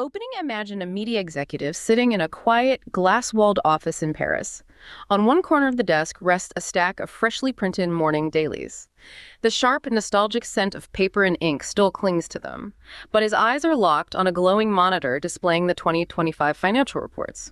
Opening imagine a media executive sitting in a quiet, glass-walled office in Paris. On one corner of the desk rests a stack of freshly printed morning dailies. The sharp, nostalgic scent of paper and ink still clings to them, but his eyes are locked on a glowing monitor displaying the 2025 financial reports.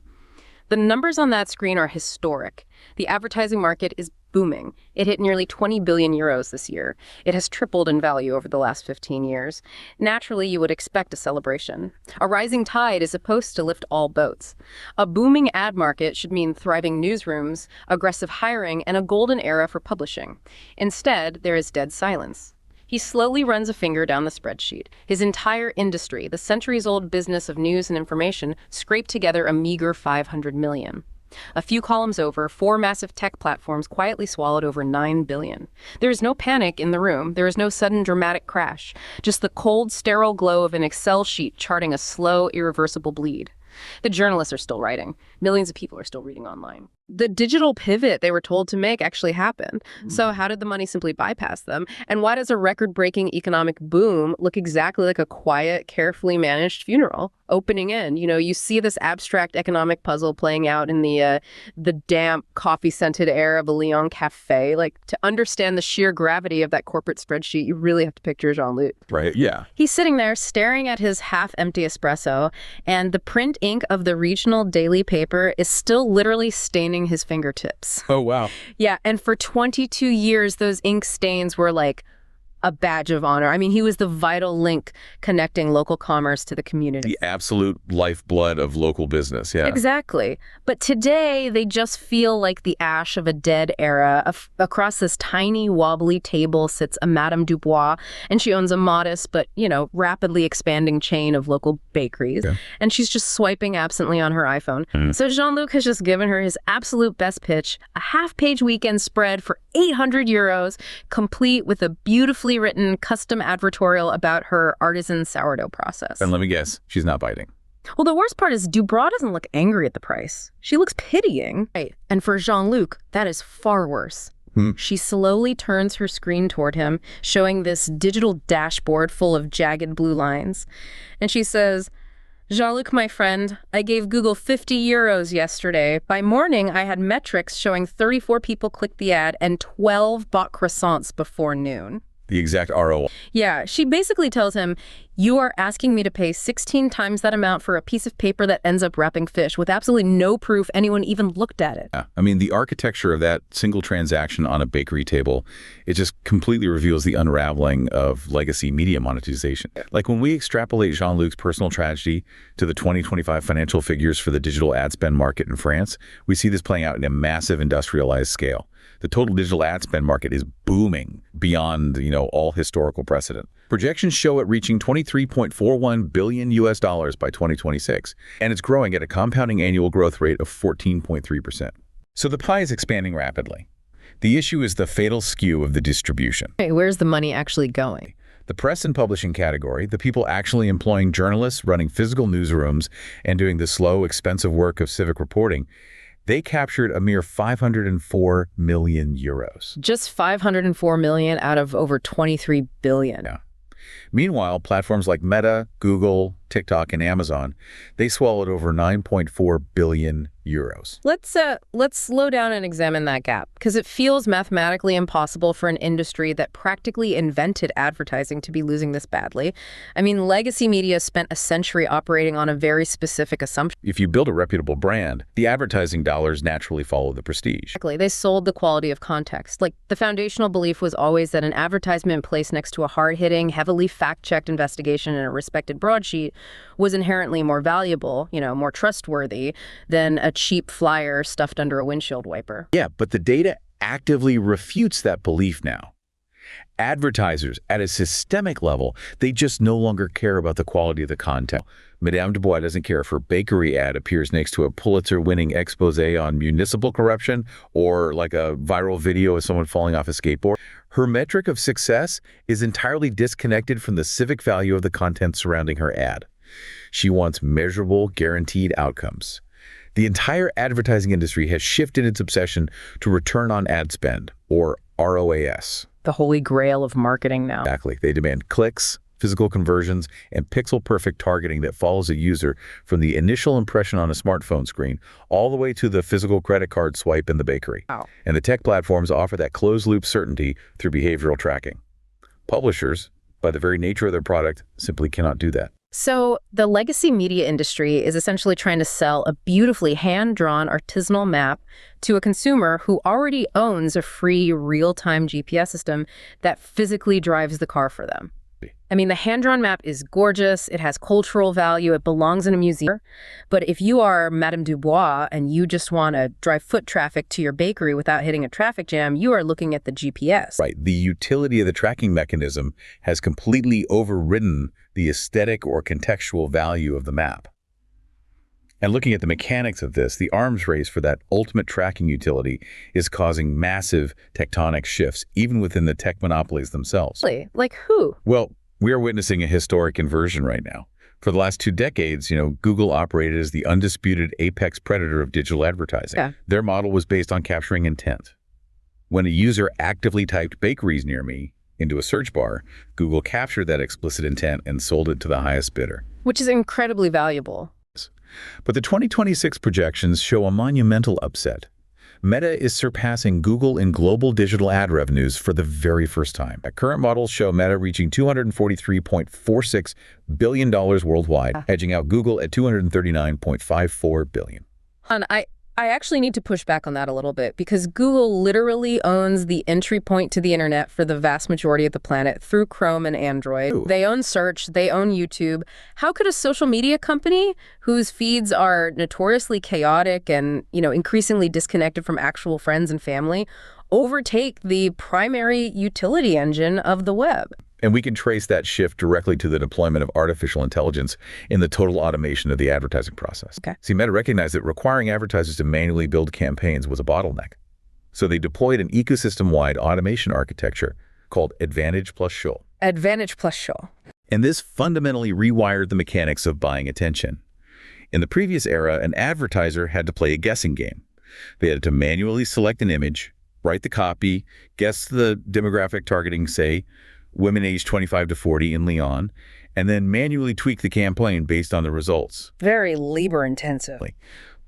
The numbers on that screen are historic. The advertising market is booming. It hit nearly 20 billion euros this year. It has tripled in value over the last 15 years. Naturally, you would expect a celebration. A rising tide is supposed to lift all boats. A booming ad market should mean thriving newsrooms, aggressive hiring, and a golden era for publishing. Instead, there is dead silence. He slowly runs a finger down the spreadsheet. His entire industry, the centuries-old business of news and information, scraped together a meager 500 million. A few columns over, 4 massive tech platforms quietly swallowed over 9 billion. There is no panic in the room. There is no sudden dramatic crash. Just the cold, sterile glow of an Excel sheet charting a slow, irreversible bleed. The journalists are still writing. Millions of people are still reading online. The digital pivot they were told to make actually happened. So how did the money simply bypass them? And why does a record-breaking economic boom look exactly like a quiet, carefully managed funeral? Opening in, you see this abstract economic puzzle playing out in the damp, coffee-scented air of a Lyon cafe. Like, to understand the sheer gravity of that corporate spreadsheet, you really have to picture Jean-Luc. Right, yeah. He's sitting there staring at his half-empty espresso, and the print ink of the regional daily paper is still literally staining his fingertips. Oh, wow. Yeah, and for 22 years, those ink stains were like a badge of honor. I mean, he was the vital link connecting local commerce to the community. The absolute lifeblood of local business, yeah. Exactly. But today, they just feel like the ash of a dead era. Across this tiny, wobbly table sits a Madame Dubois, and she owns a modest but, rapidly expanding chain of local bakeries. Yeah. And she's just swiping absently on her iPhone. So Jean-Luc has just given her his absolute best pitch, a half-page weekend spread for 800 euros, complete with a beautifully written custom advertorial about her artisan sourdough process. And let me guess, she's not biting. Well, the worst part is Dubois doesn't look angry at the price. She looks pitying. Right. And for Jean-Luc, that is far worse. She slowly turns her screen toward him, showing this digital dashboard full of jagged blue lines. And she says, "Jean-Luc, my friend, I gave Google 50 euros yesterday. By morning, I had metrics showing 34 people clicked the ad and 12 bought croissants before noon." The exact ROI. Yeah, she basically tells him, "You are asking me to pay 16 times that amount for a piece of paper that ends up wrapping fish with absolutely no proof anyone even looked at it." Yeah. I mean, the architecture of that single transaction on a bakery table, it just completely reveals the unraveling of legacy media monetization. Like when we extrapolate Jean-Luc's personal tragedy to the 2025 financial figures for the digital ad spend market in France, we see this playing out in a massive industrialized scale. The total digital ad spend market is booming beyond, all historical precedent. Projections show it reaching 23.41 billion US dollars by 2026, and it's growing at a compounding annual growth rate of 14.3%. So the pie is expanding rapidly. The issue is the fatal skew of the distribution. Hey, where's the money actually going? The press and publishing category, the people actually employing journalists, running physical newsrooms, and doing the slow, expensive work of civic reporting, they captured a mere 504 million euros. Just 504 million out of over 23 billion. Yeah. Meanwhile, platforms like Meta, Google, TikTok, and Amazon, they swallowed over 9.4 billion euros. Let's slow down and examine that gap, because it feels mathematically impossible for an industry that practically invented advertising to be losing this badly. I mean, legacy media spent a century operating on a very specific assumption. If you build a reputable brand, the advertising dollars naturally follow the prestige. Exactly. They sold the quality of context. Like, the foundational belief was always that an advertisement placed next to a hard-hitting, heavily fact-checked investigation in a respected broadsheet was inherently more valuable, more trustworthy than a cheap flyer stuffed under a windshield wiper. Yeah, but the data actively refutes that belief now. Advertisers, at a systemic level, they just no longer care about the quality of the content. Madame Dubois doesn't care if her bakery ad appears next to a Pulitzer-winning expose on municipal corruption or like a viral video of someone falling off a skateboard. Her metric of success is entirely disconnected from the civic value of the content surrounding her ad. She wants measurable, guaranteed outcomes. The entire advertising industry has shifted its obsession to return on ad spend, or ROAS. The holy grail of marketing now. Exactly. They demand clicks, physical conversions, and pixel-perfect targeting that follows a user from the initial impression on a smartphone screen all the way to the physical credit card swipe in the bakery. Wow. And the tech platforms offer that closed-loop certainty through behavioral tracking. Publishers, by the very nature of their product, simply cannot do that. So the legacy media industry is essentially trying to sell a beautifully hand-drawn artisanal map to a consumer who already owns a free real-time GPS system that physically drives the car for them. I mean, the hand-drawn map is gorgeous. It has cultural value. It belongs in a museum. But if you are Madame Dubois and you just want to drive foot traffic to your bakery without hitting a traffic jam, you are looking at the GPS. Right. The utility of the tracking mechanism has completely overridden the aesthetic or contextual value of the map. And looking at the mechanics of this, the arms race for that ultimate tracking utility is causing massive tectonic shifts, even within the tech monopolies themselves. Really? Like who? Well, we are witnessing a historic inversion right now. For the last 2 decades, Google operated as the undisputed apex predator of digital advertising. Yeah. Their model was based on capturing intent. When a user actively typed bakeries near me into a search bar, Google captured that explicit intent and sold it to the highest bidder. Which is incredibly valuable. But the 2026 projections show a monumental upset. Meta is surpassing Google in global digital ad revenues for the very first time. Current models show Meta reaching $243.46 billion worldwide, edging out Google at $239.54 billion. And I actually need to push back on that a little bit because Google literally owns the entry point to the internet for the vast majority of the planet through Chrome and Android. Ooh. They own search, they own YouTube. How could a social media company whose feeds are notoriously chaotic and, increasingly disconnected from actual friends and family overtake the primary utility engine of the web? And we can trace that shift directly to the deployment of artificial intelligence in the total automation of the advertising process. Okay. See, Meta recognized that requiring advertisers to manually build campaigns was a bottleneck. So they deployed an ecosystem-wide automation architecture called Advantage plus Show. Advantage plus Show. And this fundamentally rewired the mechanics of buying attention. In the previous era, an advertiser had to play a guessing game. They had to manually select an image, write the copy, guess the demographic targeting, say, women aged 25 to 40 in Lyon, and then manually tweak the campaign based on the results. Very labor-intensive.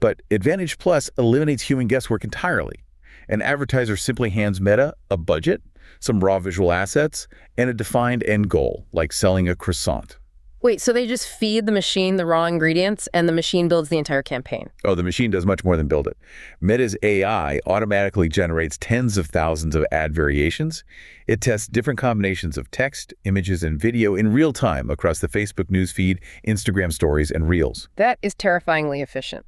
But Advantage Plus eliminates human guesswork entirely. An advertiser simply hands Meta a budget, some raw visual assets, and a defined end goal, like selling a croissant. Wait, so they just feed the machine the raw ingredients and the machine builds the entire campaign? Oh, the machine does much more than build it. Meta's AI automatically generates tens of thousands of ad variations. It tests different combinations of text, images, and video in real time across the Facebook newsfeed, Instagram stories, and Reels. That is terrifyingly efficient.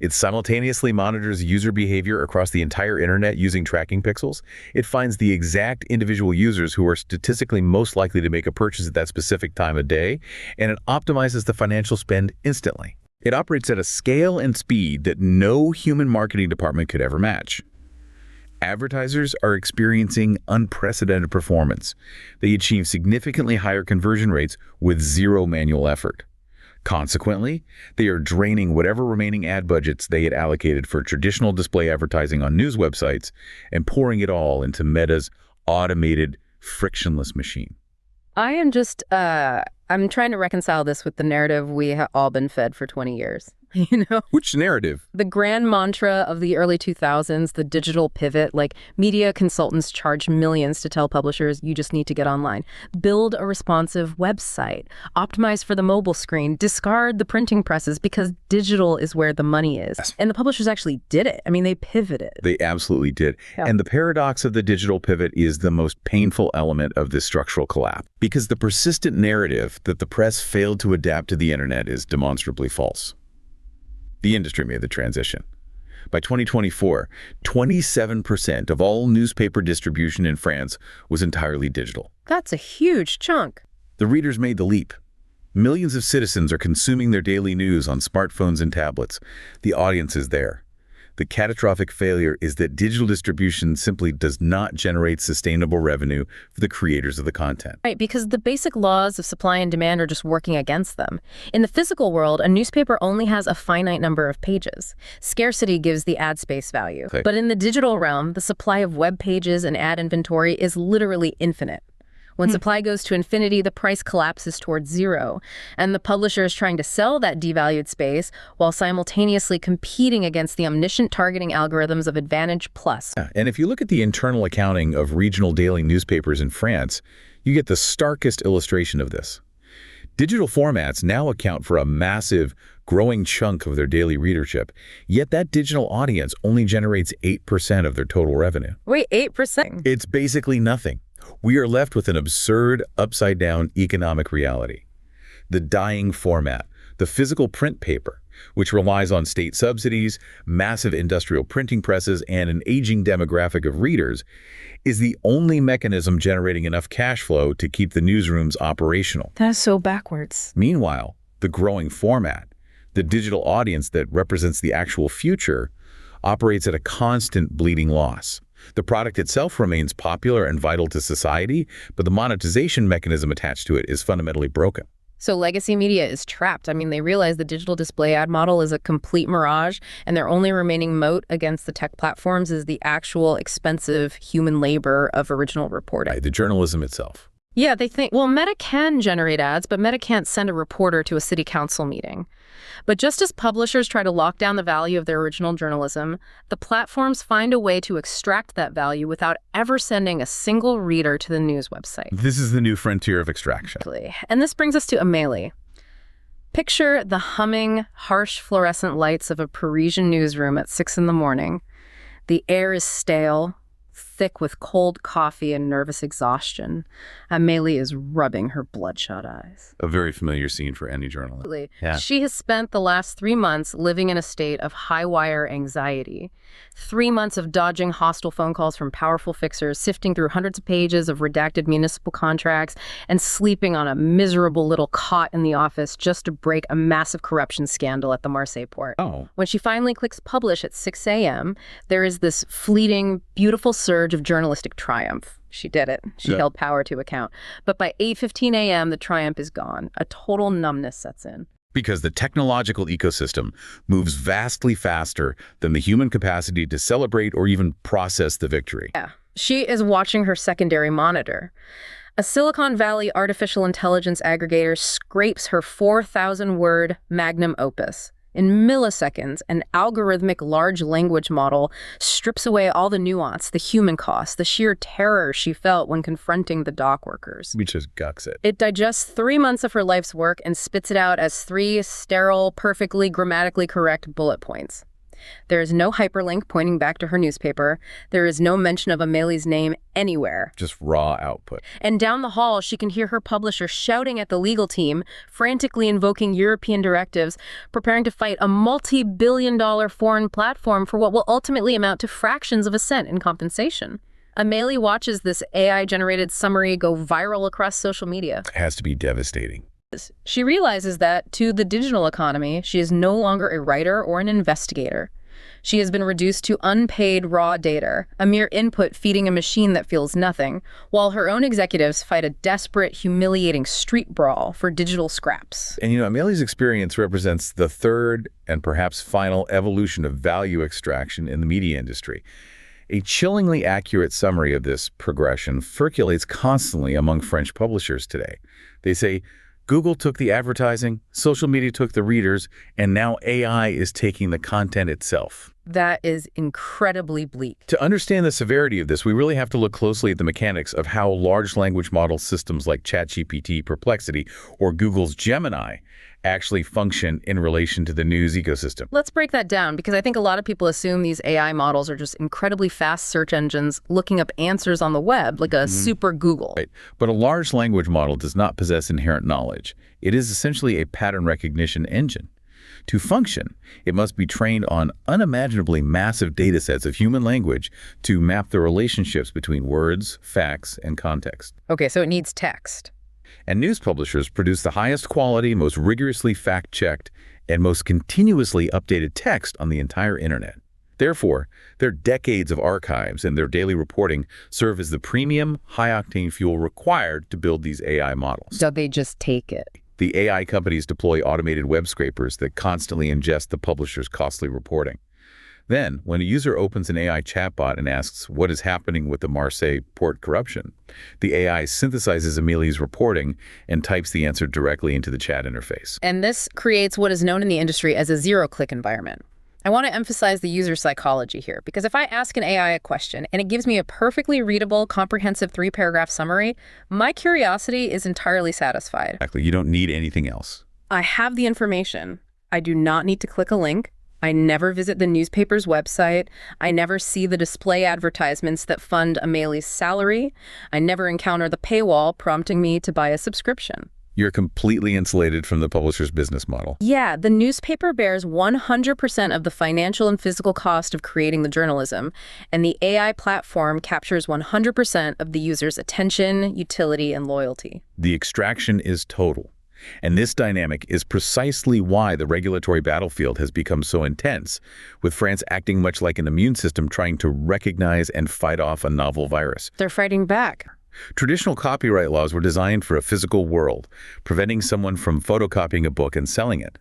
It simultaneously monitors user behavior across the entire internet using tracking pixels. It finds the exact individual users who are statistically most likely to make a purchase at that specific time of day, and it optimizes the financial spend instantly. It operates at a scale and speed that no human marketing department could ever match. Advertisers are experiencing unprecedented performance. They achieve significantly higher conversion rates with zero manual effort. Consequently, they are draining whatever remaining ad budgets they had allocated for traditional display advertising on news websites and pouring it all into Meta's automated, frictionless machine. I am just, I'm trying to reconcile this with the narrative we have all been fed for 20 years. Which narrative? The grand mantra of the early 2000s, the digital pivot, like media consultants charge millions to tell publishers, you just need to get online. Build a responsive website. Optimize for the mobile screen. Discard the printing presses because digital is where the money is. Yes. And the publishers actually did it. I mean, they pivoted. They absolutely did. Yeah. And the paradox of the digital pivot is the most painful element of this structural collapse. Because the persistent narrative that the press failed to adapt to the internet is demonstrably false. The industry made the transition. By 2024, 27% of all newspaper distribution in France was entirely digital. That's a huge chunk. The readers made the leap. Millions of citizens are consuming their daily news on smartphones and tablets. The audience is there. The catastrophic failure is that digital distribution simply does not generate sustainable revenue for the creators of the content. Right, because the basic laws of supply and demand are just working against them. In the physical world, a newspaper only has a finite number of pages. Scarcity gives the ad space value. But in the digital realm, the supply of web pages and ad inventory is literally infinite. When supply goes to infinity, the price collapses towards zero, and the publisher is trying to sell that devalued space while simultaneously competing against the omniscient targeting algorithms of Advantage Plus. Yeah, and if you look at the internal accounting of regional daily newspapers in France, you get the starkest illustration of this. Digital formats now account for a massive, growing chunk of their daily readership, yet that digital audience only generates 8% of their total revenue. Wait, 8%? It's basically nothing. We are left with an absurd, upside-down economic reality. The dying format, the physical print paper, which relies on state subsidies, massive industrial printing presses, and an aging demographic of readers, is the only mechanism generating enough cash flow to keep the newsrooms operational. That is so backwards. Meanwhile, the growing format, the digital audience that represents the actual future, operates at a constant bleeding loss. The product itself remains popular and vital to society, but the monetization mechanism attached to it is fundamentally broken. So legacy media is trapped. I mean, they realize the digital display ad model is a complete mirage, and their only remaining moat against the tech platforms is the actual expensive human labor of original reporting. The journalism itself. Yeah, they think, well, Meta can generate ads, but Meta can't send a reporter to a city council meeting. But just as publishers try to lock down the value of their original journalism, the platforms find a way to extract that value without ever sending a single reader to the news website. This is the new frontier of extraction. And this brings us to Amélie. Picture the humming, harsh fluorescent lights of a Parisian newsroom at 6 in the morning. The air is stale, thick with cold coffee and nervous exhaustion. Amélie is rubbing her bloodshot eyes. A very familiar scene for any journalist. Yeah. She has spent the last 3 months living in a state of high-wire anxiety. 3 months of dodging hostile phone calls from powerful fixers, sifting through hundreds of pages of redacted municipal contracts, and sleeping on a miserable little cot in the office just to break a massive corruption scandal at the Marseille port. Oh. When she finally clicks publish at 6 a.m., there is this fleeting, beautiful surge of journalistic triumph. She did it. She held power to account. But by 8:15 a.m., the triumph is gone. A total numbness sets in. Because the technological ecosystem moves vastly faster than the human capacity to celebrate or even process the victory. Yeah. She is watching her secondary monitor. A Silicon Valley artificial intelligence aggregator scrapes her 4,000-word magnum opus. In milliseconds, an algorithmic large language model strips away all the nuance, the human cost, the sheer terror she felt when confronting the dock workers. We just gucks it. It digests 3 months of her life's work and spits it out as 3 sterile, perfectly grammatically correct bullet points. There is no hyperlink pointing back to her newspaper. There is no mention of Amélie's name anywhere. Just raw output. And down the hall, she can hear her publisher shouting at the legal team, frantically invoking European directives, preparing to fight a multi-billion-dollar foreign platform for what will ultimately amount to fractions of a cent in compensation. Amélie watches this AI-generated summary go viral across social media. It has to be devastating. She realizes that, to the digital economy, she is no longer a writer or an investigator. She has been reduced to unpaid raw data, a mere input feeding a machine that feels nothing, while her own executives fight a desperate, humiliating street brawl for digital scraps. And Amélie's experience represents the third and perhaps final evolution of value extraction in the media industry. A chillingly accurate summary of this progression circulates constantly among French publishers today. They say, Google took the advertising, social media took the readers, and now AI is taking the content itself. That is incredibly bleak. To understand the severity of this, we really have to look closely at the mechanics of how large language model systems like ChatGPT, Perplexity, or Google's Gemini actually function in relation to the news ecosystem. Let's break that down, because I think a lot of people assume these AI models are just incredibly fast search engines looking up answers on the web, like a super Google. Right. But a large language model does not possess inherent knowledge. It is essentially a pattern recognition engine. To function, it must be trained on unimaginably massive data sets of human language to map the relationships between words, facts, and context. Okay, so it needs text. And news publishers produce the highest quality, most rigorously fact-checked, and most continuously updated text on the entire internet. Therefore, their decades of archives and their daily reporting serve as the premium, high-octane fuel required to build these AI models. So they just take it. The AI companies deploy automated web scrapers that constantly ingest the publisher's costly reporting. Then, when a user opens an AI chatbot and asks what is happening with the Marseille port corruption, the AI synthesizes Amelia's reporting and types the answer directly into the chat interface. And this creates what is known in the industry as a zero-click environment. I want to emphasize the user psychology here, because if I ask an AI a question and it gives me a perfectly readable, comprehensive 3-paragraph summary, my curiosity is entirely satisfied. Exactly. You don't need anything else. I have the information. I do not need to click a link. I never visit the newspaper's website. I never see the display advertisements that fund Amelie's salary. I never encounter the paywall prompting me to buy a subscription. You're completely insulated from the publisher's business model. Yeah, the newspaper bears 100% of the financial and physical cost of creating the journalism, and the AI platform captures 100% of the user's attention, utility, and loyalty. The extraction is total. And this dynamic is precisely why the regulatory battlefield has become so intense, with France acting much like an immune system trying to recognize and fight off a novel virus. They're fighting back. Traditional copyright laws were designed for a physical world, preventing someone from photocopying a book and selling it.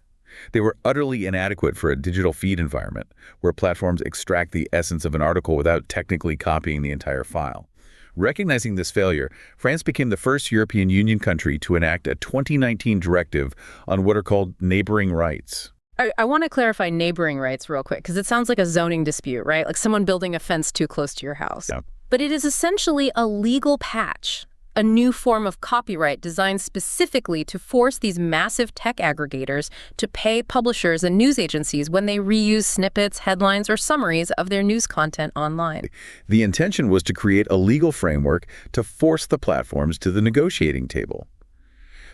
They were utterly inadequate for a digital feed environment, where platforms extract the essence of an article without technically copying the entire file. Recognizing this failure, France became the first European Union country to enact a 2019 directive on what are called neighboring rights. I want to clarify neighboring rights real quick, because it sounds like a zoning dispute, right? Like someone building a fence too close to your house. Yeah. But it is essentially a legal patch, a new form of copyright designed specifically to force these massive tech aggregators to pay publishers and news agencies when they reuse snippets, headlines, or summaries of their news content online. The intention was to create a legal framework to force the platforms to the negotiating table.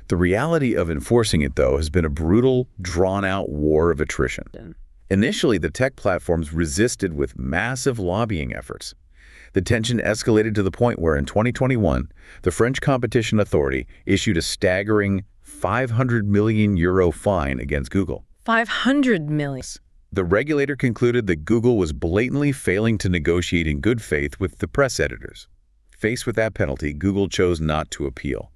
The reality of enforcing it, though, has been a brutal, drawn-out war of attrition. Initially, the tech platforms resisted with massive lobbying efforts. The tension escalated to the point where in 2021, the French Competition Authority issued a staggering €500 million fine against Google. 500 million. The regulator concluded that Google was blatantly failing to negotiate in good faith with the press editors. Faced with that penalty, Google chose not to appeal.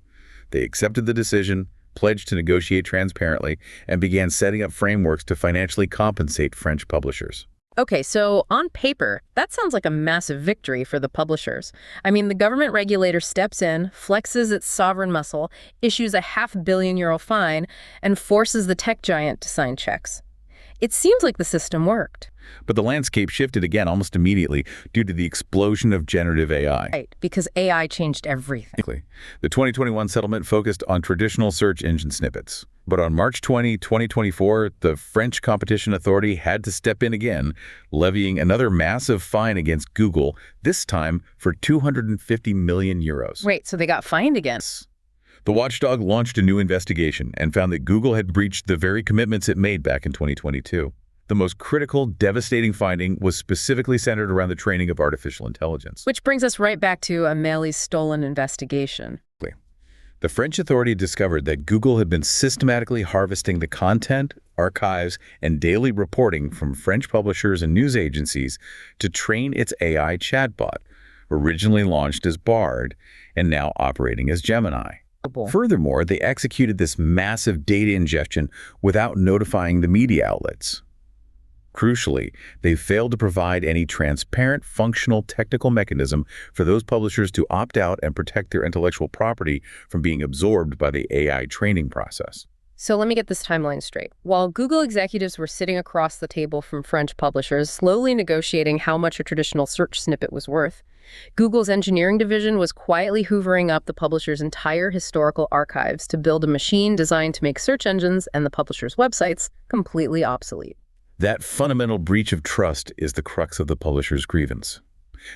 They accepted the decision, pledged to negotiate transparently, and began setting up frameworks to financially compensate French publishers. Okay, so on paper, that sounds like a massive victory for the publishers. I mean, the government regulator steps in, flexes its sovereign muscle, issues a €500 million fine, and forces the tech giant to sign checks. It seems like the system worked. But the landscape shifted again almost immediately due to the explosion of generative AI. Right, because AI changed everything. The 2021 settlement focused on traditional search engine snippets. But on March 20, 2024, the French Competition Authority had to step in again, levying another massive fine against Google, this time for €250 million. Wait, so they got fined again? The watchdog launched a new investigation and found that Google had breached the very commitments it made back in 2022. The most critical, devastating finding was specifically centered around the training of artificial intelligence. Which brings us right back to Amelie's stolen investigation. The French authority discovered that Google had been systematically harvesting the content, archives, and daily reporting from French publishers and news agencies to train its AI chatbot, originally launched as Bard and now operating as Gemini. Furthermore, they executed this massive data ingestion without notifying the media outlets. Crucially, they failed to provide any transparent, functional technical mechanism for those publishers to opt out and protect their intellectual property from being absorbed by the AI training process. So let me get this timeline straight. While Google executives were sitting across the table from French publishers, slowly negotiating how much a traditional search snippet was worth, Google's engineering division was quietly hoovering up the publisher's entire historical archives to build a machine designed to make search engines and the publisher's websites completely obsolete. That fundamental breach of trust is the crux of the publisher's grievance.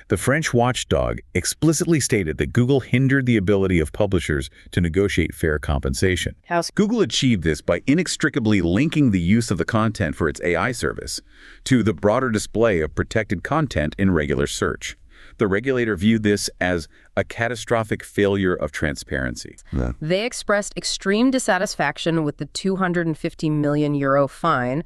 The French watchdog explicitly stated that Google hindered the ability of publishers to negotiate fair compensation. Google achieved this by inextricably linking the use of the content for its AI service to the broader display of protected content in regular search. The regulator viewed this as a catastrophic failure of transparency. They expressed extreme dissatisfaction with the €250 million fine,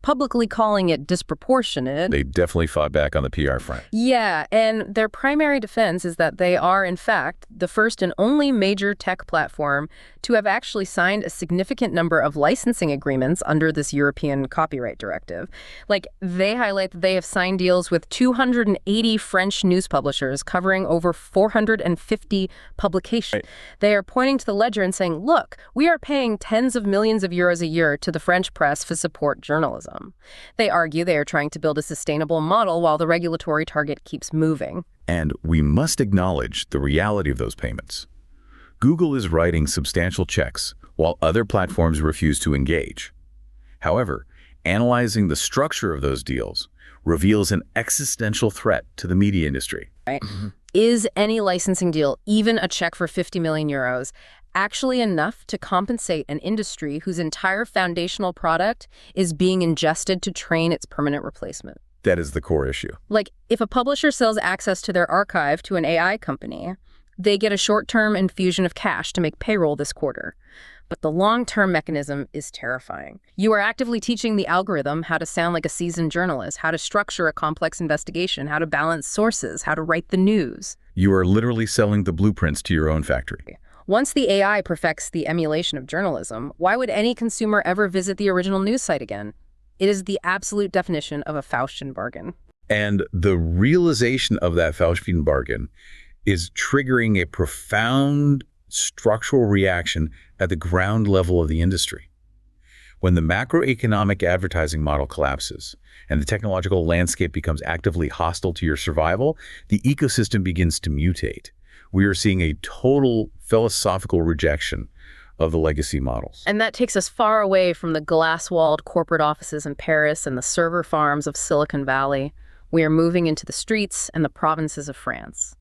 publicly calling it disproportionate. They definitely fought back on the PR front. Yeah, and their primary defense is that they are, in fact, the first and only major tech platform to have actually signed a significant number of licensing agreements under this European copyright directive. Like, they highlight that they have signed deals with 280 French news publishers covering over 450 publications. Right. They are pointing to the ledger and saying, look, we are paying tens of millions of euros a year to the French press to support journalism. They argue they are trying to build a sustainable model while the regulatory target keeps moving. And we must acknowledge the reality of those payments. Google is writing substantial checks while other platforms refuse to engage. However, analyzing the structure of those deals reveals an existential threat to the media industry. Right? Is any licensing deal, even a check for 50 million euros, actually enough to compensate an industry whose entire foundational product is being ingested to train its permanent replacement? That is the core issue. Like, if a publisher sells access to their archive to an AI company, they get a short-term infusion of cash to make payroll this quarter. But the long-term mechanism is terrifying. You are actively teaching the algorithm how to sound like a seasoned journalist, how to structure a complex investigation, how to balance sources, how to write the news. You are literally selling the blueprints to your own factory. Once the AI perfects the emulation of journalism, why would any consumer ever visit the original news site again? It is the absolute definition of a Faustian bargain. And the realization of that Faustian bargain is triggering a profound structural reaction at the ground level of the industry. When the macroeconomic advertising model collapses and the technological landscape becomes actively hostile to your survival, the ecosystem begins to mutate. We are seeing a total philosophical rejection of the legacy models. And that takes us far away from the glass-walled corporate offices in Paris and the server farms of Silicon Valley. We are moving into the streets and the provinces of France.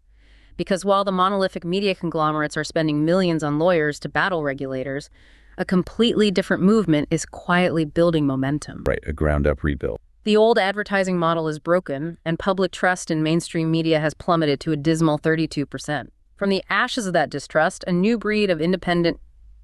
Because while the monolithic media conglomerates are spending millions on lawyers to battle regulators, a completely different movement is quietly building momentum. Right, a ground-up rebuild. The old advertising model is broken, and public trust in mainstream media has plummeted to a dismal 32%. From the ashes of that distrust, a new breed of independent,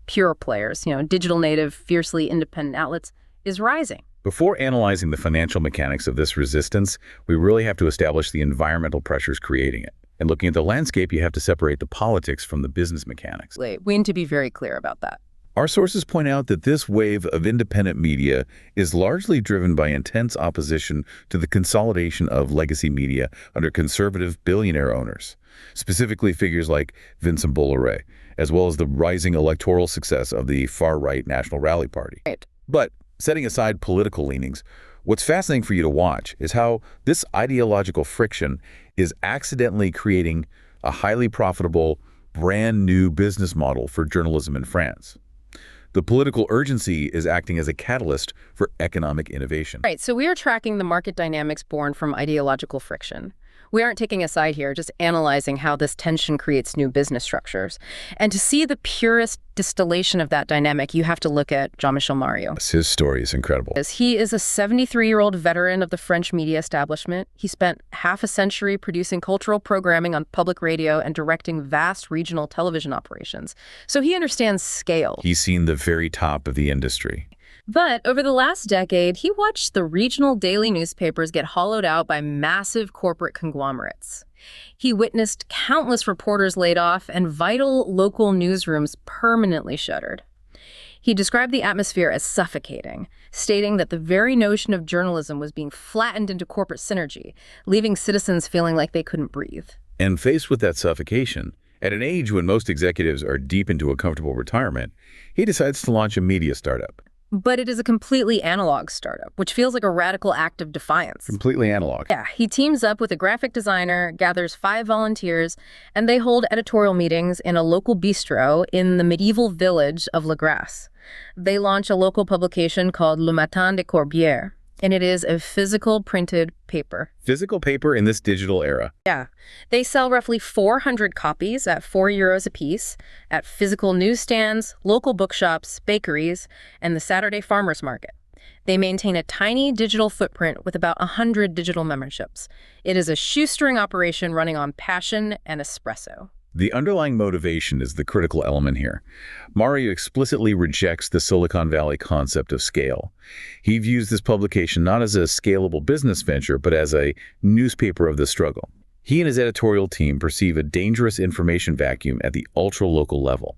pure players, digital native, fiercely independent outlets, is rising. Before analyzing the financial mechanics of this resistance, we really have to establish the environmental pressures creating it. And looking at the landscape, you have to separate the politics from the business mechanics. We need to be very clear about that. Our sources point out that this wave of independent media is largely driven by intense opposition to the consolidation of legacy media under conservative billionaire owners, specifically figures like Vincent Bolloré, as well as the rising electoral success of the far-right National Rally Party. Right. But setting aside political leanings, what's fascinating for you to watch is how this ideological friction is accidentally creating a highly profitable, brand new business model for journalism in France. The political urgency is acting as a catalyst for economic innovation. Right, so we are tracking the market dynamics born from ideological friction. We aren't taking a side here, just analyzing how this tension creates new business structures. And to see the purest distillation of that dynamic, you have to look at Jean-Michel Mariot. His story is incredible. He is a 73-year-old veteran of the French media establishment. He spent half a century producing cultural programming on public radio and directing vast regional television operations. So he understands scale. He's seen the very top of the industry. But over the last decade, he watched the regional daily newspapers get hollowed out by massive corporate conglomerates. He witnessed countless reporters laid off and vital local newsrooms permanently shuttered. He described the atmosphere as suffocating, stating that the very notion of journalism was being flattened into corporate synergy, leaving citizens feeling like they couldn't breathe. And faced with that suffocation, at an age when most executives are deep into a comfortable retirement, he decides to launch a media startup. But it is a completely analog startup, which feels like a radical act of defiance. Completely analog. Yeah, he teams up with a graphic designer, gathers 5 volunteers, and they hold editorial meetings in a local bistro in the medieval village of La Grasse. They launch a local publication called Le Matin de Corbière, and it is a physical printed paper. Physical paper in this digital era. Yeah. They sell roughly 400 copies at €4 apiece at physical newsstands, local bookshops, bakeries, and the Saturday Farmers Market. They maintain a tiny digital footprint with about 100 digital memberships. It is a shoestring operation running on passion and espresso. The underlying motivation is the critical element here. Mario explicitly rejects the Silicon Valley concept of scale. He views this publication not as a scalable business venture, but as a newspaper of the struggle. He and his editorial team perceive a dangerous information vacuum at the ultra-local level.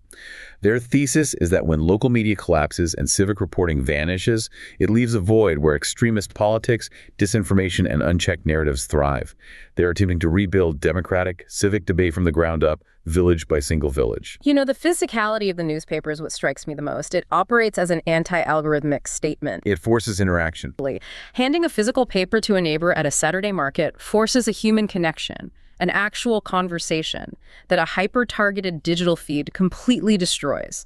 Their thesis is that when local media collapses and civic reporting vanishes, it leaves a void where extremist politics, disinformation, and unchecked narratives thrive. They're attempting to rebuild democratic, civic debate from the ground up, village by single village. You know, the physicality of the newspaper is what strikes me the most. It operates as an anti-algorithmic statement. It forces interaction. Handing a physical paper to a neighbor at a Saturday market forces a human connection, an actual conversation that a hyper-targeted digital feed completely destroys.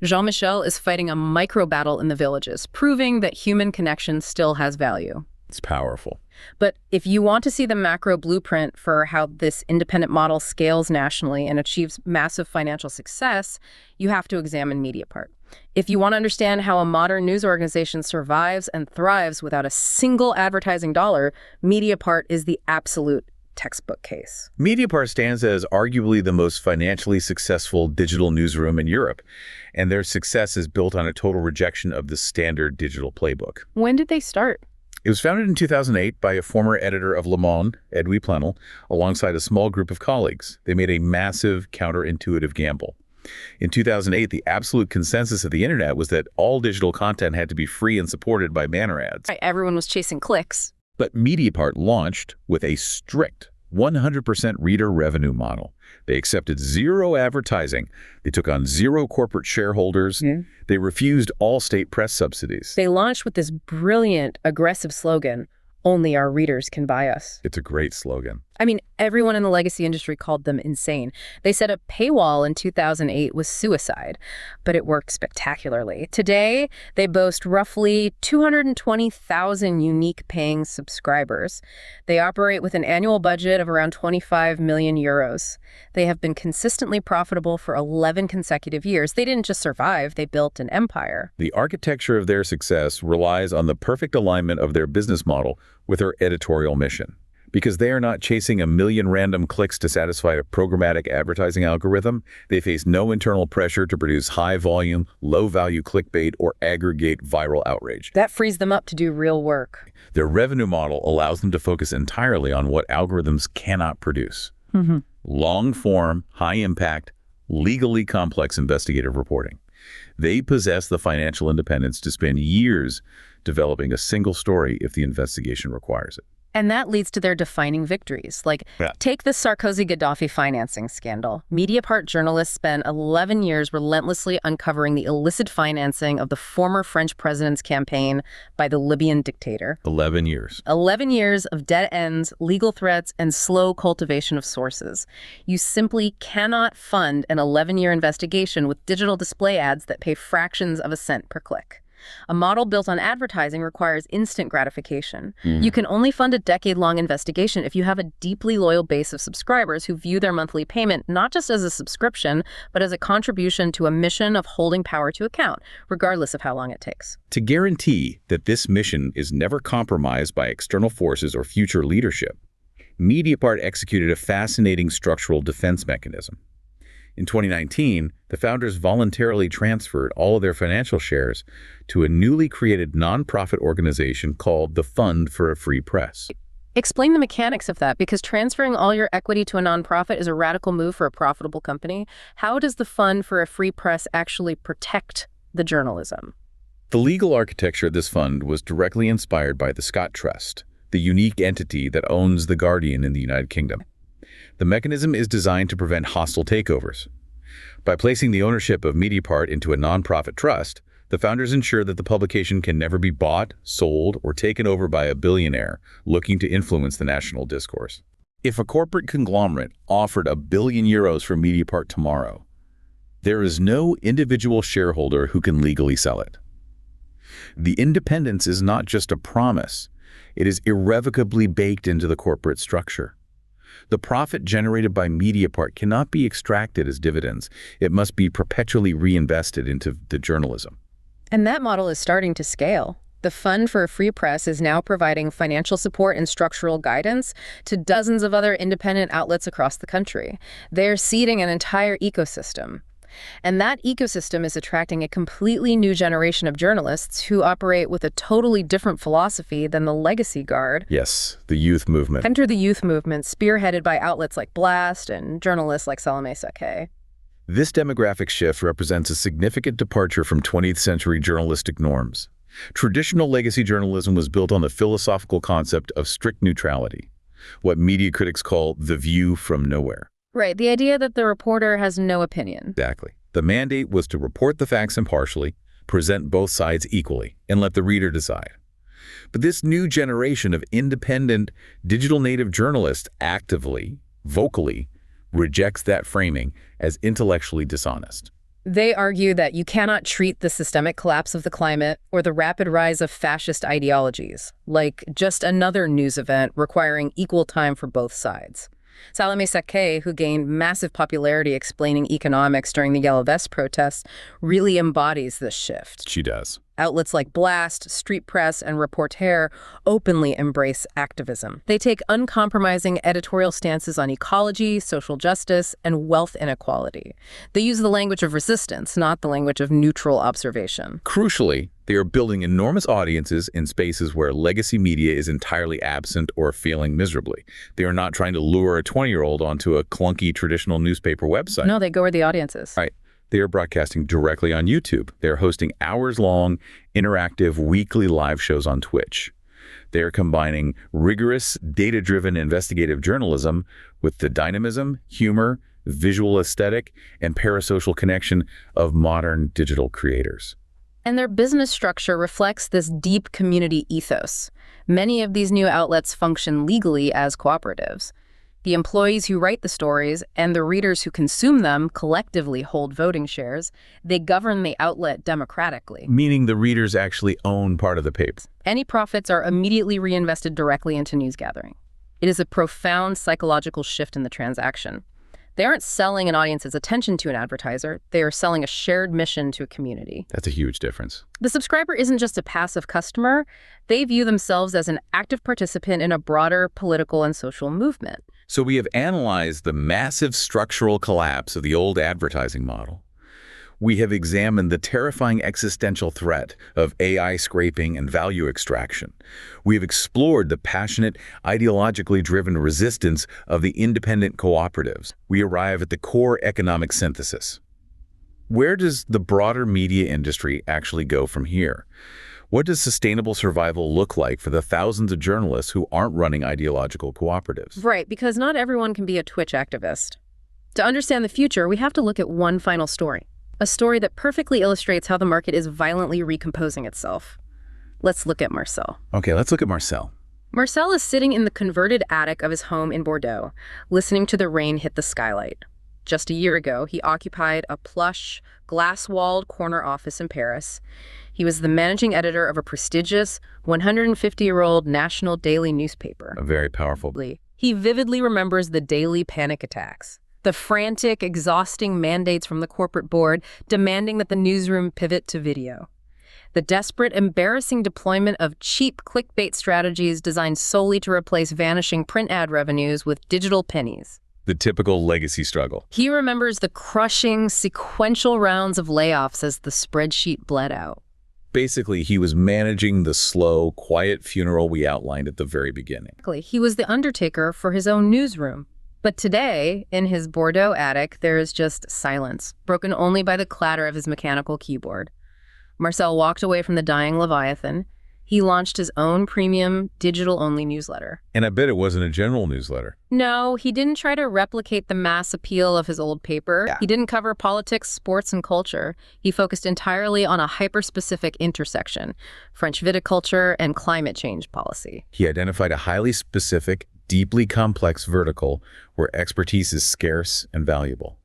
Jean-Michel is fighting a micro-battle in the villages, proving that human connection still has value. It's powerful. But if you want to see the macro blueprint for how this independent model scales nationally and achieves massive financial success, you have to examine Mediapart. If you want to understand how a modern news organization survives and thrives without a single advertising dollar, Mediapart is the absolute textbook case. Mediapart stands as arguably the most financially successful digital newsroom in Europe, and their success is built on a total rejection of the standard digital playbook. When did they start? It was founded in 2008 by a former editor of Le Monde, Edoui Plenel, alongside a small group of colleagues. They made a massive, counterintuitive gamble. In 2008, the absolute consensus of the internet was that all digital content had to be free and supported by banner ads. Right, everyone was chasing clicks. But Mediapart launched with a strict 100% reader revenue model. They accepted zero advertising. They took on zero corporate shareholders. They refused all state press subsidies. They launched with this brilliant, aggressive slogan, "Only our readers can buy us." It's a great slogan. I mean, everyone in the legacy industry called them insane. They said a paywall in 2008 was suicide, but it worked spectacularly. Today, they boast roughly 220,000 unique paying subscribers. They operate with an annual budget of around 25 million euros. They have been consistently profitable for 11 consecutive years. They didn't just survive, they built an empire. The architecture of their success relies on the perfect alignment of their business model with their editorial mission. Because they are not chasing a million random clicks to satisfy a programmatic advertising algorithm, they face no internal pressure to produce high-volume, low-value clickbait or aggregate viral outrage. That frees them up to do real work. Their revenue model allows them to focus entirely on what algorithms cannot produce. Long-form, high-impact, legally complex investigative reporting. They possess the financial independence to spend years developing a single story if the investigation requires it. And that leads to their defining victories. Take the Sarkozy-Gaddafi financing scandal. Mediapart journalists spent 11 years relentlessly uncovering the illicit financing of the former French president's campaign by the Libyan dictator. 11 years. 11 years of dead ends, legal threats, and slow cultivation of sources. You simply cannot fund an 11-year investigation with digital display ads that pay fractions of a cent per click. A model built on advertising requires instant gratification. You can only fund a decade-long investigation if you have a deeply loyal base of subscribers who view their monthly payment not just as a subscription, but as a contribution to a mission of holding power to account, regardless of how long it takes. To guarantee that this mission is never compromised by external forces or future leadership, Mediapart executed a fascinating structural defense mechanism. In 2019, the founders voluntarily transferred all of their financial shares to a newly created nonprofit organization called the Fund for a Free Press. Explain the mechanics of that, because transferring all your equity to a nonprofit is a radical move for a profitable company. How does the Fund for a Free Press actually protect the journalism? The legal architecture of this fund was directly inspired by the Scott Trust, the unique entity that owns The Guardian in the United Kingdom. The mechanism is designed to prevent hostile takeovers. By placing the ownership of Mediapart into a nonprofit trust, the founders ensure that the publication can never be bought, sold, or taken over by a billionaire looking to influence the national discourse. If a corporate conglomerate offered €1 billion for Mediapart tomorrow, there is no individual shareholder who can legally sell it. The independence is not just a promise, it is irrevocably baked into the corporate structure. The profit generated by Mediapart cannot be extracted as dividends. It must be perpetually reinvested into the journalism. And that model is starting to scale. The Fund for a Free Press is now providing financial support and structural guidance to dozens of other independent outlets across the country. They're seeding an entire ecosystem. And that ecosystem is attracting a completely new generation of journalists who operate with a totally different philosophy than the legacy guard. Yes, the youth movement. Enter the youth movement, spearheaded by outlets like Blast and journalists like Salome Seké. This demographic shift represents a significant departure from 20th century journalistic norms. Traditional legacy journalism was built on the philosophical concept of strict neutrality, what media critics call the view from nowhere. Right, the idea that the reporter has no opinion. Exactly. The mandate was to report the facts impartially, present both sides equally, and let the reader decide. But this new generation of independent digital native journalists actively, vocally, rejects that framing as intellectually dishonest. They argue that you cannot treat the systemic collapse of the climate or the rapid rise of fascist ideologies like just another news event requiring equal time for both sides. Salome Seké, who gained massive popularity explaining economics during the Yellow Vest protests, really embodies this shift. She does. Outlets like Blast, Street Press, and Reporter openly embrace activism. They take uncompromising editorial stances on ecology, social justice, and wealth inequality. They use the language of resistance, not the language of neutral observation. Crucially, they are building enormous audiences in spaces where legacy media is entirely absent or failing miserably. They are not trying to lure a 20-year-old onto a clunky traditional newspaper website. No, they go where the audience is. Right. They are broadcasting directly on YouTube. They are hosting hours-long, interactive, weekly live shows on Twitch. They are combining rigorous, data-driven investigative journalism with the dynamism, humor, visual aesthetic, and parasocial connection of modern digital creators. And their business structure reflects this deep community ethos. Many of these new outlets function legally as cooperatives. The employees who write the stories and the readers who consume them collectively hold voting shares. They govern the outlet democratically. Meaning the readers actually own part of the paper. Any profits are immediately reinvested directly into news gathering. It is a profound psychological shift in the transaction. They aren't selling an audience's attention to an advertiser. They are selling a shared mission to a community. That's a huge difference. The subscriber isn't just a passive customer. They view themselves as an active participant in a broader political and social movement. So we have analyzed the massive structural collapse of the old advertising model. We have examined the terrifying existential threat of AI scraping and value extraction. We have explored the passionate, ideologically driven resistance of the independent cooperatives. We arrive at the core economic synthesis. Where does the broader media industry actually go from here? What does sustainable survival look like for the thousands of journalists who aren't running ideological cooperatives? Right, because not everyone can be a Twitch activist. To understand the future, we have to look at one final story. A story that perfectly illustrates how the market is violently recomposing itself. Let's look at Marcel. Okay, let's look at Marcel. Marcel is sitting in the converted attic of his home in Bordeaux, listening to the rain hit the skylight. Just a year ago, he occupied a plush, glass-walled corner office in Paris. He was the managing editor of a prestigious 150-year-old national daily newspaper. Very powerful. He vividly remembers the daily panic attacks, the frantic, exhausting mandates from the corporate board demanding that the newsroom pivot to video, the desperate, embarrassing deployment of cheap clickbait strategies designed solely to replace vanishing print ad revenues with digital pennies. The typical legacy struggle. He remembers the crushing, sequential rounds of layoffs as the spreadsheet bled out. Basically, he was managing the slow, quiet funeral we outlined at the very beginning. He was the undertaker for his own newsroom. But today, in his Bordeaux attic, there is just silence, broken only by the clatter of his mechanical keyboard. Marcel walked away from the dying Leviathan. He launched his own premium, digital-only newsletter. And I bet it wasn't a general newsletter. No, he didn't try to replicate the mass appeal of his old paper. Yeah. He didn't cover politics, sports, and culture. He focused entirely on a hyper-specific intersection, French viticulture and climate change policy. He identified a highly specific, deeply complex vertical where expertise is scarce and valuable.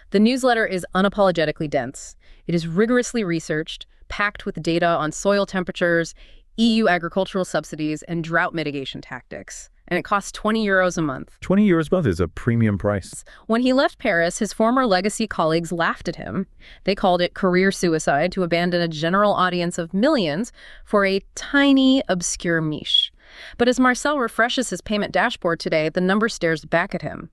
The newsletter is unapologetically dense. It is rigorously researched, packed with data on soil temperatures, EU agricultural subsidies, and drought mitigation tactics. and it costs 20 euros a month. 20 euros a month is a premium price. When he left Paris, his former legacy colleagues laughed at him. They called it career suicide to abandon a general audience of millions for a tiny, obscure niche. But as Marcel refreshes his payment dashboard today, the number stares back at him.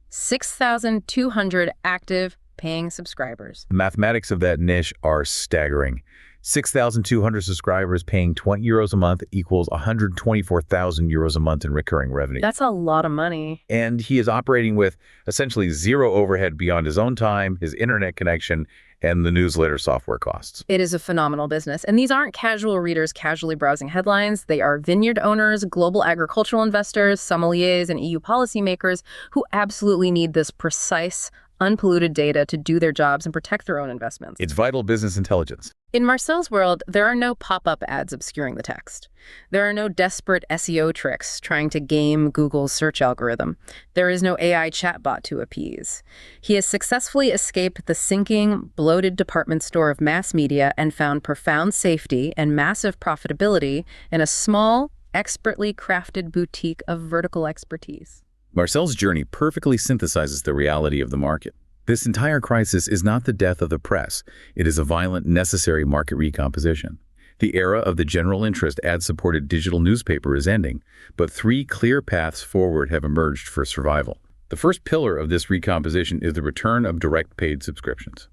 6,200 active paying subscribers. The mathematics of that niche are staggering. 6,200 subscribers paying 20 euros a month equals 124,000 euros a month in recurring revenue. That's a lot of money. And he is operating with essentially zero overhead beyond his own time, his internet connection, and the newsletter software costs. It is a phenomenal business. And these aren't casual readers casually browsing headlines. They are vineyard owners, global agricultural investors, sommeliers, and EU policymakers who absolutely need this precise, unpolluted data to do their jobs and protect their own investments. It's vital business intelligence. In Marcel's world, there are no pop-up ads obscuring the text. There are no desperate SEO tricks trying to game Google's search algorithm. There is no AI chatbot to appease. He has successfully escaped the sinking, bloated department store of mass media and found profound safety and massive profitability in a small, expertly crafted boutique of vertical expertise. Marcel's journey perfectly synthesizes the reality of the market. This entire crisis is not the death of the press. It is a violent, necessary market recomposition. The era of the general interest ad-supported digital newspaper is ending, but three clear paths forward have emerged for survival. The first pillar of this recomposition is the return of direct paid subscriptions.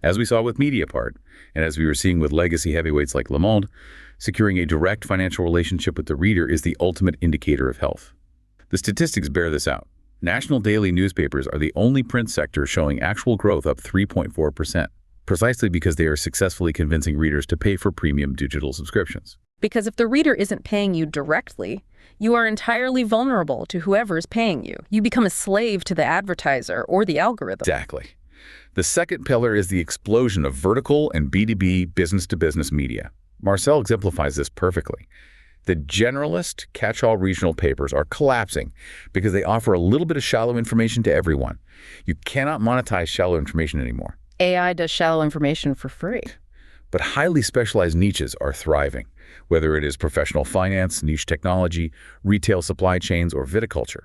As we saw with Mediapart, and as we were seeing with legacy heavyweights like Le Monde, securing a direct financial relationship with the reader is the ultimate indicator of health. The statistics bear this out. National daily newspapers are the only print sector showing actual growth up 3.4%, precisely because they are successfully convincing readers to pay for premium digital subscriptions. Because if the reader isn't paying you directly, you are entirely vulnerable to whoever's paying you. You become a slave to the advertiser or the algorithm. Exactly. The second pillar is the explosion of vertical and B2B business-to-business media. Marcel exemplifies this perfectly. The generalist, catch-all regional papers are collapsing because they offer a little bit of shallow information to everyone. You cannot monetize shallow information anymore. AI does shallow information for free. But highly specialized niches are thriving, whether it is professional finance, niche technology, retail supply chains, or viticulture.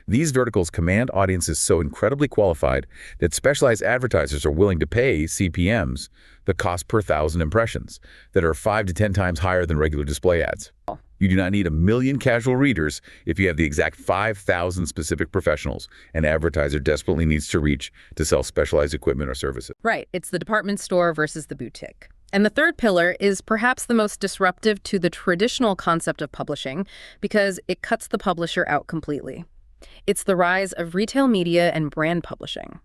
These verticals command audiences so incredibly qualified that specialized advertisers are willing to pay CPMs, the cost per 1,000 impressions, that are 5 to 10 times higher than regular display ads. You do not need 1 million casual readers if you have the exact 5,000 specific professionals an advertiser desperately needs to reach to sell specialized equipment or services. Right. It's the department store versus the boutique. And the third pillar is perhaps the most disruptive to the traditional concept of publishing because it cuts the publisher out completely. It's the rise of retail media and brand publishing.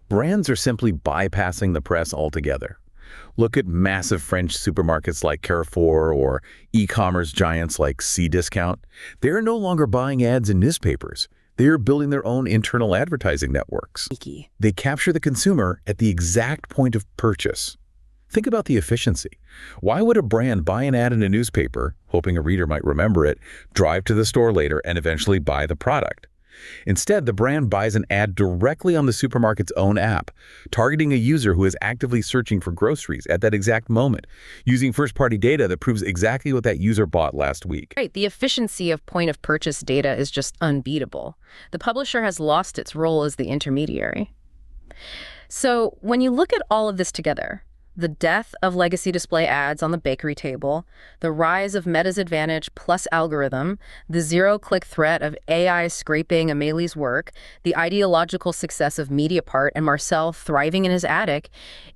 Brands are simply bypassing the press altogether. Look at massive French supermarkets like Carrefour or e-commerce giants like Cdiscount. They're no longer buying ads in newspapers. They're building their own internal advertising networks. They capture the consumer at the exact point of purchase. Think about the efficiency. Why would a brand buy an ad in a newspaper, hoping a reader might remember it, drive to the store later, and eventually buy the product? Instead, the brand buys an ad directly on the supermarket's own app, targeting a user who is actively searching for groceries at that exact moment, using first-party data that proves exactly what that user bought last week. Right. The efficiency of point-of-purchase data is just unbeatable. The publisher has lost its role as the intermediary. So when you look at all of this together, the death of legacy display ads on the bakery table, the rise of Meta's advantage plus algorithm, the zero-click threat of AI scraping Amelie's work, the ideological success of Mediapart and Marcel thriving in his attic,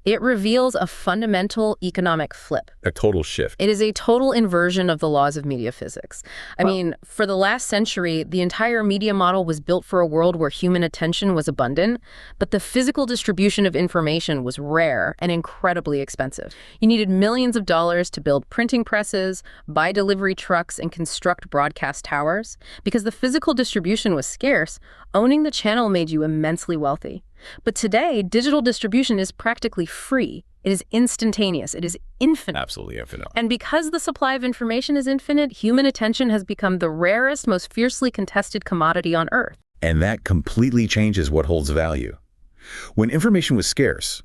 it reveals a fundamental economic flip. A total shift. It is a total inversion of the laws of media physics. I mean, for the last century, the entire media model was built for a world where human attention was abundant, but the physical distribution of information was rare and incredibly expensive. You needed millions of dollars to build printing presses, buy delivery trucks, and construct broadcast towers. Because the physical distribution was scarce, owning the channel made you immensely wealthy. But today, digital distribution is practically free. It is instantaneous. It is infinite. Absolutely infinite. And because the supply of information is infinite, human attention has become the rarest, most fiercely contested commodity on Earth. And that completely changes what holds value. When information was scarce,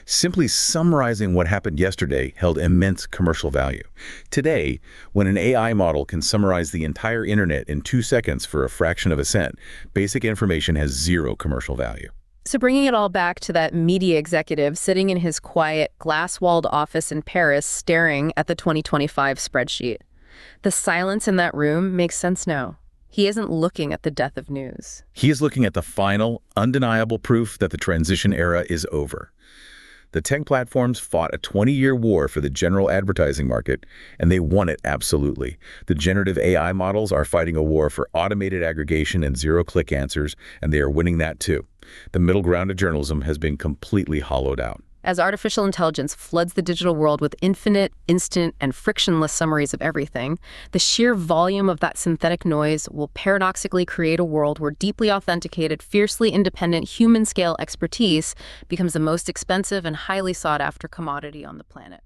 Simply summarizing what happened yesterday held immense commercial value. Today, when an AI model can summarize the entire internet in 2 seconds for a fraction of a cent, basic information has zero commercial value. So bringing it all back to that media executive sitting in his quiet, glass-walled office in Paris staring at the 2025 spreadsheet. The silence in that room makes sense now. He isn't looking at the death of news. He is looking at the final, undeniable proof that the transition era is over. The tech platforms fought a 20-year war for the general advertising market, and they won it absolutely. The generative AI models are fighting a war for automated aggregation and zero-click answers, and they are winning that too. The middle ground of journalism has been completely hollowed out. As artificial intelligence floods the digital world with infinite, instant, and frictionless summaries of everything, the sheer volume of that synthetic noise will paradoxically create a world where deeply authenticated, fiercely independent human-scale expertise becomes the most expensive and highly sought-after commodity on the planet.